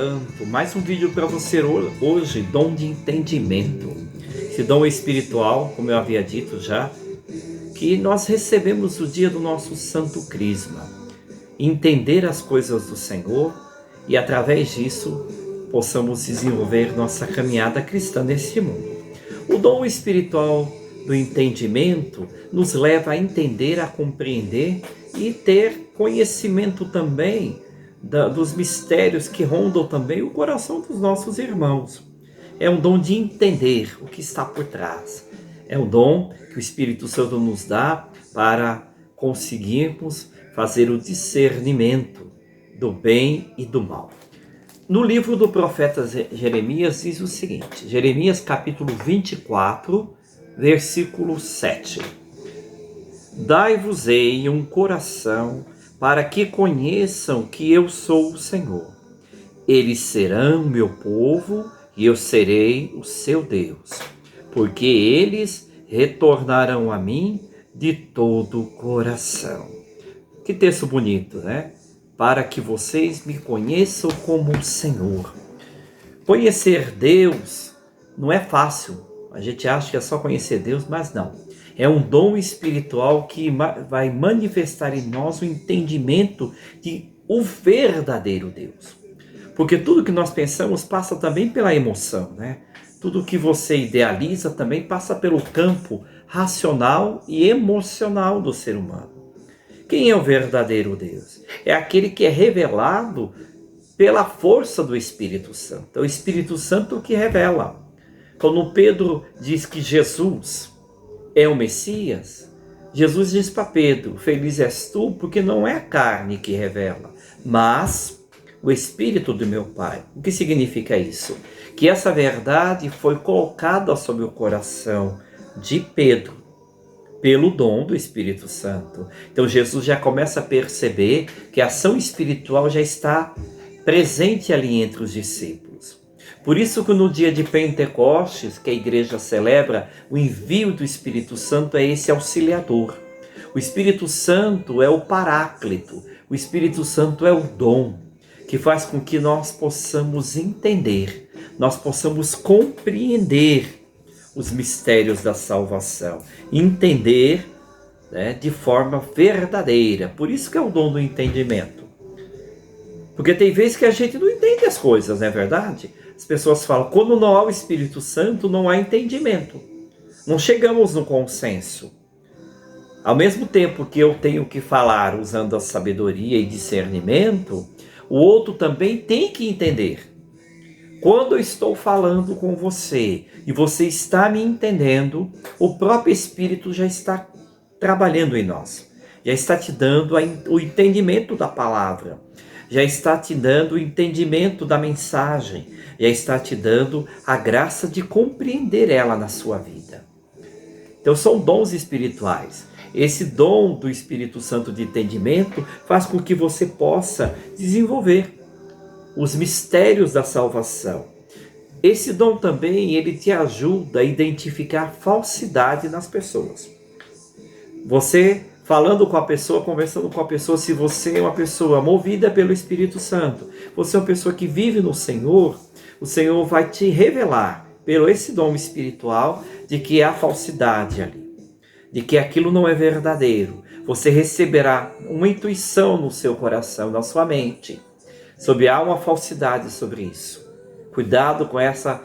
Santo, mais um vídeo para você hoje, dom de entendimento. Esse dom espiritual, como eu havia dito já, que nós recebemos no dia do nosso Santo Crisma. Entender as coisas do Senhor e através disso possamos desenvolver nossa caminhada cristã neste mundo. O dom espiritual do entendimento nos leva a entender, a compreender e ter conhecimento também dos mistérios que rondam também o coração dos nossos irmãos. É um dom de entender o que está por trás. É um dom que o Espírito Santo nos dá para conseguirmos fazer o discernimento do bem e do mal. No livro do profeta Jeremias diz o seguinte, Jeremias capítulo 24, versículo 7. Dai-vos-ei um coração para que conheçam que eu sou o Senhor. Eles serão meu povo e eu serei o seu Deus, porque eles retornarão a mim de todo o coração. Que texto bonito, né? Para que vocês me conheçam como o Senhor. Conhecer Deus não é fácil. A gente acha que é só conhecer Deus, mas não. É um dom espiritual que vai manifestar em nós o entendimento de o verdadeiro Deus. Porque tudo que nós pensamos passa também pela emoção, né? Tudo que você idealiza também passa pelo campo racional e emocional do ser humano. Quem é o verdadeiro Deus? É aquele que é revelado pela força do Espírito Santo. É o Espírito Santo que revela. Quando Pedro diz que Jesus é o Messias, Jesus diz para Pedro, feliz és tu, porque não é a carne que revela, mas o Espírito do meu Pai. O que significa isso? Que essa verdade foi colocada sobre o coração de Pedro, pelo dom do Espírito Santo. Então Jesus já começa a perceber que a ação espiritual já está presente ali entre os discípulos. Por isso que no dia de Pentecostes, que a igreja celebra, o envio do Espírito Santo é esse auxiliador. O Espírito Santo é o paráclito, o Espírito Santo é o dom, que faz com que nós possamos entender, nós possamos compreender os mistérios da salvação, entender, né, de forma verdadeira. Por isso que é o dom do entendimento. Porque tem vezes que a gente não entende as coisas, não é verdade? As pessoas falam, quando não há o Espírito Santo, não há entendimento. Não chegamos no consenso. Ao mesmo tempo que eu tenho que falar usando a sabedoria e discernimento, o outro também tem que entender. Quando eu estou falando com você e você está me entendendo, o próprio Espírito já está trabalhando em nós. Já está te dando o entendimento da palavra. Já está te dando o entendimento da mensagem, já está te dando a graça de compreender ela na sua vida. Então são dons espirituais. Esse dom do Espírito Santo de entendimento faz com que você possa desenvolver os mistérios da salvação. Esse dom também, ele te ajuda a identificar falsidade nas pessoas. Você falando com a pessoa, conversando com a pessoa, se você é uma pessoa movida pelo Espírito Santo, você é uma pessoa que vive no Senhor, o Senhor vai te revelar, pelo esse dom espiritual, de que há falsidade ali, de que aquilo não é verdadeiro. Você receberá uma intuição no seu coração, na sua mente, sobre há uma falsidade sobre isso. Cuidado com essa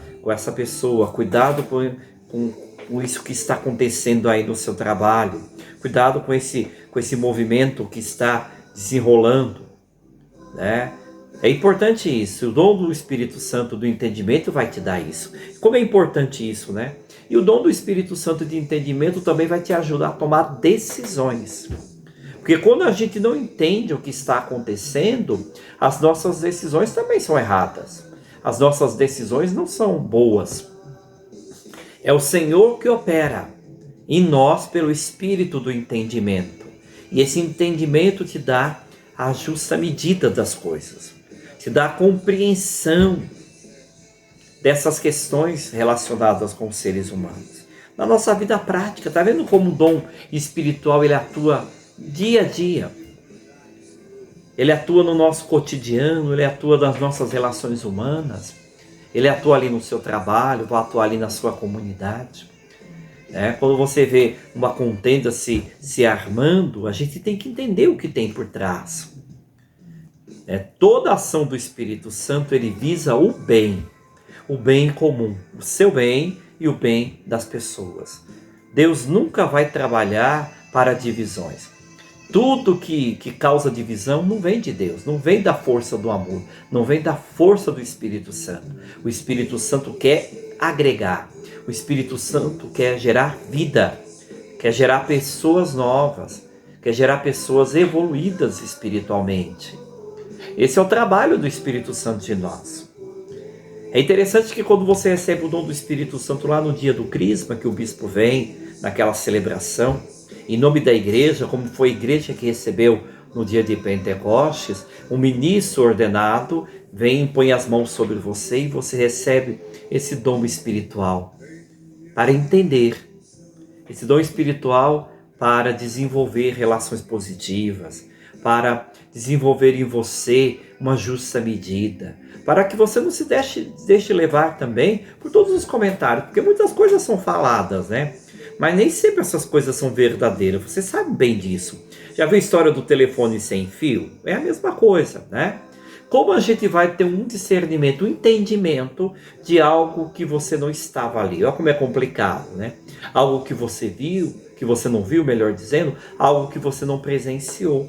pessoa, cuidado com isso que está acontecendo aí no seu trabalho. Cuidado com esse movimento que está desenrolando, né? É importante isso. O dom do Espírito Santo do entendimento vai te dar isso. Como é importante isso, né? E o dom do Espírito Santo de entendimento também vai te ajudar a tomar decisões. Porque quando a gente não entende o que está acontecendo, as nossas decisões também são erradas. As nossas decisões não são boas. É o Senhor que opera em nós pelo Espírito do entendimento. E esse entendimento te dá a justa medida das coisas. Te dá a compreensão dessas questões relacionadas com os seres humanos. Na nossa vida prática, está vendo como o dom espiritual ele atua dia a dia? Ele atua no nosso cotidiano, ele atua nas nossas relações humanas, ele atua ali no seu trabalho, vai atuar ali na sua comunidade. Quando você vê uma contenda se armando, a gente tem que entender o que tem por trás. Toda a ação do Espírito Santo, ele visa o bem comum, o seu bem e o bem das pessoas. Deus nunca vai trabalhar para divisões. Tudo que causa divisão não vem de Deus, não vem da força do amor, não vem da força do Espírito Santo. O Espírito Santo quer agregar, o Espírito Santo quer gerar vida, quer gerar pessoas novas, quer gerar pessoas evoluídas espiritualmente. Esse é o trabalho do Espírito Santo de nós. É interessante que quando você recebe o dom do Espírito Santo lá no dia do Crisma, que o bispo vem, naquela celebração, em nome da igreja, como foi a igreja que recebeu no dia de Pentecostes, um ministro ordenado vem e põe as mãos sobre você e você recebe esse dom espiritual para entender, esse dom espiritual para desenvolver relações positivas, para desenvolver em você uma justa medida, para que você não se deixe levar também por todos os comentários, porque muitas coisas são faladas, mas nem sempre essas coisas são verdadeiras, você sabe bem disso. Já viu a história do telefone sem fio? É a mesma coisa, Como a gente vai ter um discernimento, um entendimento de algo que você não estava ali? Olha como é complicado, Algo que você viu, que você não viu, melhor dizendo, algo que você não presenciou.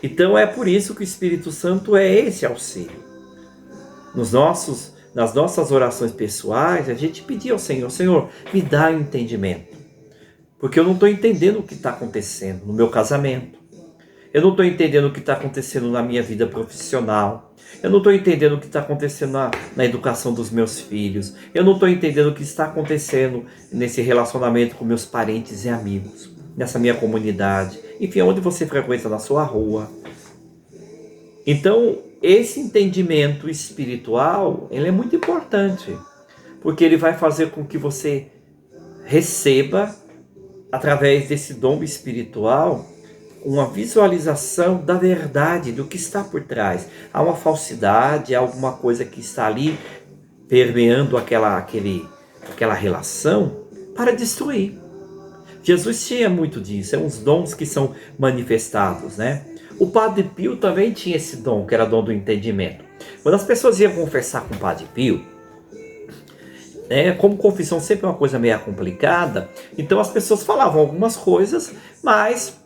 Então é por isso que o Espírito Santo é esse auxílio. Nas nossas orações pessoais, a gente pedir ao Senhor, Senhor, me dá entendimento. Porque eu não estou entendendo o que está acontecendo no meu casamento. Eu não estou entendendo o que está acontecendo na minha vida profissional. Eu não estou entendendo o que está acontecendo na educação dos meus filhos. Eu não estou entendendo o que está acontecendo nesse relacionamento com meus parentes e amigos, nessa minha comunidade, enfim, onde você frequenta na sua rua. Então, esse entendimento espiritual, ele é muito importante, porque ele vai fazer com que você receba, através desse dom espiritual, uma visualização da verdade, do que está por trás. Há uma falsidade, há alguma coisa que está ali permeando aquela relação para destruir. Jesus tinha muito disso, uns dons que são manifestados, O Padre Pio também tinha esse dom, que era dom do entendimento. Quando as pessoas iam confessar com o Padre Pio, como confissão sempre é uma coisa meio complicada, então as pessoas falavam algumas coisas, mas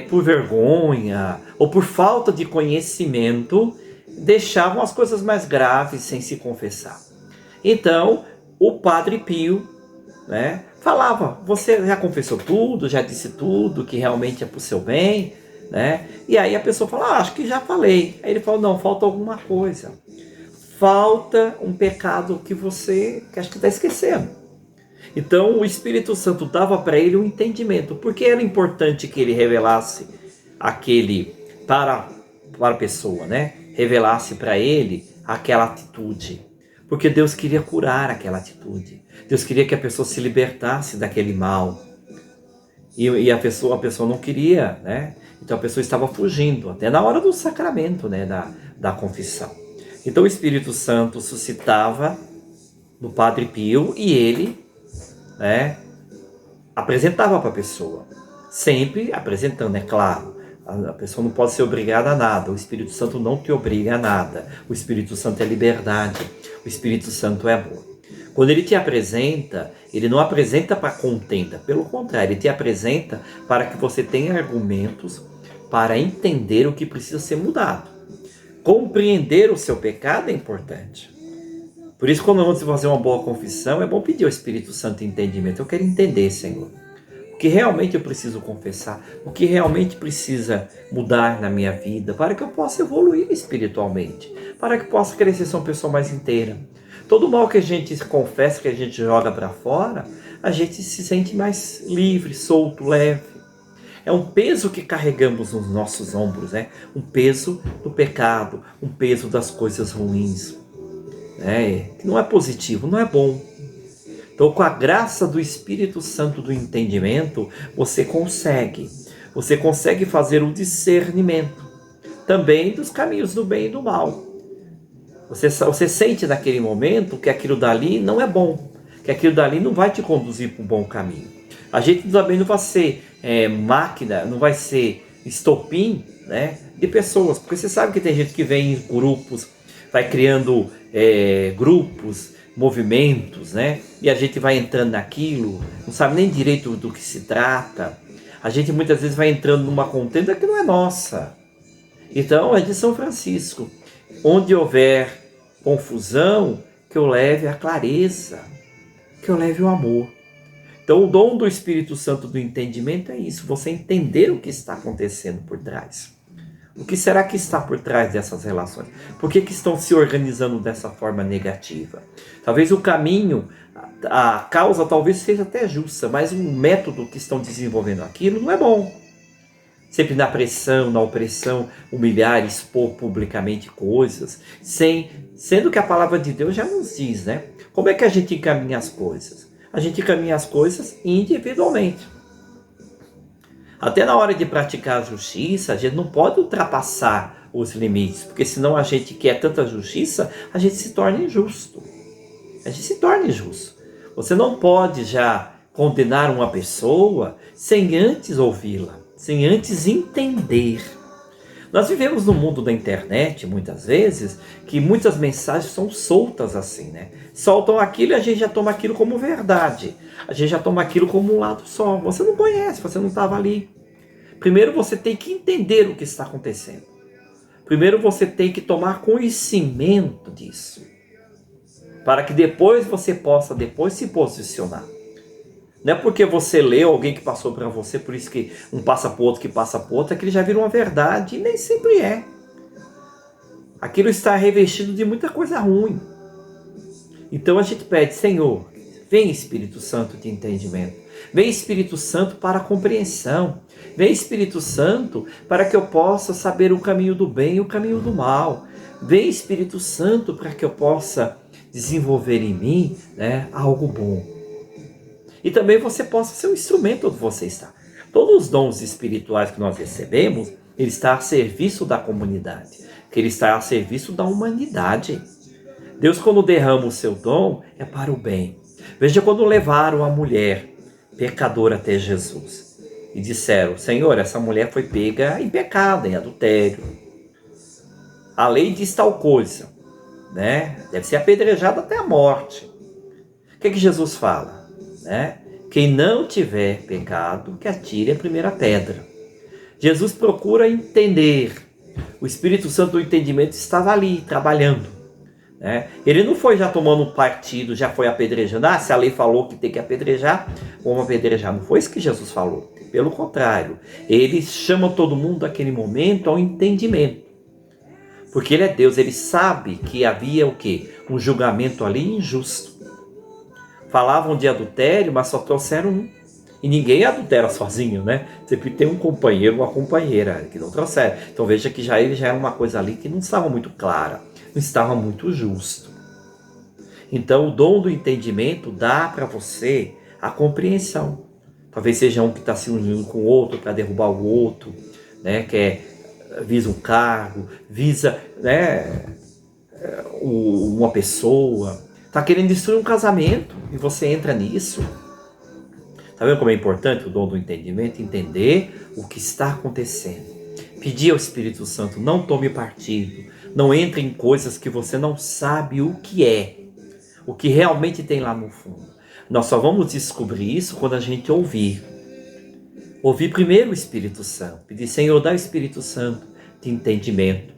por vergonha ou por falta de conhecimento, deixavam as coisas mais graves sem se confessar. Então, o Padre Pio, falava, você já confessou tudo, já disse tudo, que realmente é para o seu bem, E aí a pessoa fala, acho que já falei. Aí ele falou, não, falta alguma coisa. Falta um pecado que acho que está esquecendo. Então o Espírito Santo dava para ele um entendimento, porque era importante que ele revelasse para a pessoa, Revelasse para ele aquela atitude, porque Deus queria curar aquela atitude. Deus queria que a pessoa se libertasse daquele mal. E a pessoa não queria, Então a pessoa estava fugindo, até na hora do sacramento, da confissão. Então o Espírito Santo suscitava no Padre Pio e ele, apresentava para a pessoa. Sempre apresentando, é claro. A pessoa não pode ser obrigada a nada. O Espírito Santo não te obriga a nada. O Espírito Santo é liberdade. O Espírito Santo é amor. Quando ele te apresenta, ele não apresenta para contenda. Pelo contrário, ele te apresenta para que você tenha argumentos para entender o que precisa ser mudado. Compreender o seu pecado é importante. Por isso, quando vamos fazer uma boa confissão, é bom pedir ao Espírito Santo entendimento. Eu quero entender, Senhor, o que realmente eu preciso confessar, o que realmente precisa mudar na minha vida, para que eu possa evoluir espiritualmente, para que possa crescer, ser uma pessoa mais inteira. Todo mal que a gente confessa, que a gente joga para fora, a gente se sente mais livre, solto, leve. É um peso que carregamos nos nossos ombros, um peso do pecado, um peso das coisas ruins, que não é positivo, não é bom. Então, com a graça do Espírito Santo do entendimento, você consegue fazer o discernimento. também dos caminhos do bem e do mal. Você sente naquele momento que aquilo dali não é bom, que aquilo dali não vai te conduzir para um bom caminho. A gente também não vai ser máquina, não vai ser estopim, né, de pessoas, porque você sabe que tem gente que vem em grupos, vai criando grupos, movimentos, né, e a gente vai entrando naquilo, não sabe nem direito do que se trata. A gente muitas vezes vai entrando numa contenda que não é nossa. Então é de São Francisco: onde houver confusão, que eu leve a clareza, que eu leve o amor. Então o dom do Espírito Santo do entendimento é isso, você entender o que está acontecendo por trás. O que será que está por trás dessas relações? Por que estão se organizando dessa forma negativa? Talvez o caminho, a causa talvez seja até justa, mas o método que estão desenvolvendo aquilo não é bom. Sempre na pressão, na opressão, humilhar, expor publicamente coisas, sendo que a palavra de Deus já nos diz, né? Como é que a gente encaminha as coisas? A gente encaminha as coisas individualmente. Até na hora de praticar a justiça, a gente não pode ultrapassar os limites, porque senão a gente quer tanta justiça, a gente se torna injusto. A gente se torna injusto. Você não pode já condenar uma pessoa sem antes ouvi-la, sem antes entender. Nós vivemos no mundo da internet, muitas vezes, que muitas mensagens são soltas assim, né? Soltam aquilo e a gente já toma aquilo como verdade. A gente já toma aquilo como um lado só. Você não conhece, você não estava ali. Primeiro você tem que entender o que está acontecendo. Primeiro você tem que tomar conhecimento disso, para que depois você possa se posicionar. Não é porque você leu alguém que passou para você, por isso que um passa para o outro, que passa para o outro, é que ele já vira uma verdade, e nem sempre é. Aquilo está revestido de muita coisa ruim. Então a gente pede: Senhor, vem Espírito Santo de entendimento, vem Espírito Santo para a compreensão, vem Espírito Santo para que eu possa saber o caminho do bem e o caminho do mal, vem Espírito Santo para que eu possa desenvolver em mim, né, algo bom. E também você possa ser um instrumento onde você está. Todos os dons espirituais que nós recebemos, ele está a serviço da comunidade, que ele está a serviço da humanidade. Deus, quando derrama o seu dom, é para o bem. Veja quando levaram a mulher pecadora até Jesus e disseram: Senhor, essa mulher foi pega em pecado, em adultério. A lei diz tal coisa, né? Deve ser apedrejada até a morte. O que Jesus fala? Quem não tiver pecado, que atire a primeira pedra. Jesus procura entender. O Espírito Santo do entendimento estava ali, trabalhando. Ele não foi já tomando um partido, já foi apedrejando. Se a lei falou que tem que apedrejar, vamos apedrejar. Não foi isso que Jesus falou. Pelo contrário, ele chama todo mundo naquele momento ao entendimento. Porque ele é Deus, ele sabe que havia o quê? Um julgamento ali injusto. Falavam de adultério, mas só trouxeram um. E ninguém adultera sozinho, né? Sempre tem um companheiro, uma companheira que não trouxeram. Então veja que ele já era uma coisa ali que não estava muito clara, não estava muito justo. Então o dom do entendimento dá para você a compreensão. Talvez seja um que está se unindo com o outro para derrubar o outro, né? Visa um cargo, visa, né, uma pessoa. Está querendo destruir um casamento e você entra nisso. Está vendo como é importante o dom do entendimento? Entender o que está acontecendo. Pedir ao Espírito Santo: não tome partido. Não entre em coisas que você não sabe o que é. O que realmente tem lá no fundo. Nós só vamos descobrir isso quando a gente ouvir. Ouvir primeiro o Espírito Santo. Pedir: Senhor, dá o Espírito Santo de entendimento.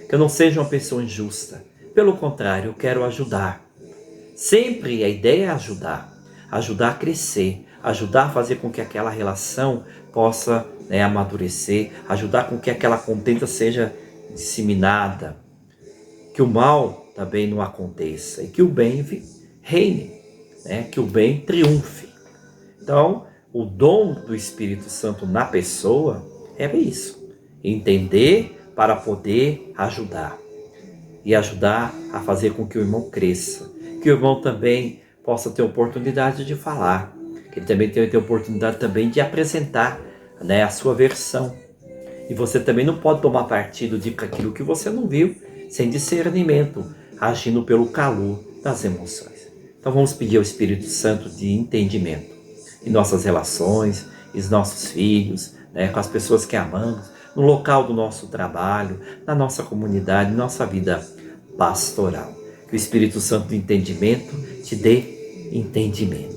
Que eu não seja uma pessoa injusta. Pelo contrário, eu quero ajudar. Sempre a ideia é ajudar a crescer, ajudar a fazer com que aquela relação possa amadurecer, ajudar com que aquela contenda seja disseminada, que o mal também não aconteça e que o bem reine, que o bem triunfe. Então, o dom do Espírito Santo na pessoa é isso, entender para poder ajudar e ajudar a fazer com que o irmão cresça. Que o irmão também possa ter oportunidade de falar, que ele também tenha oportunidade também de apresentar, a sua versão. E você também não pode tomar partido de aquilo que você não viu, sem discernimento, agindo pelo calor das emoções. Então vamos pedir ao Espírito Santo de entendimento em nossas relações, em nossos filhos, né, com as pessoas que amamos, no local do nosso trabalho, na nossa comunidade, na nossa vida pastoral. Que o Espírito Santo do entendimento te dê entendimento.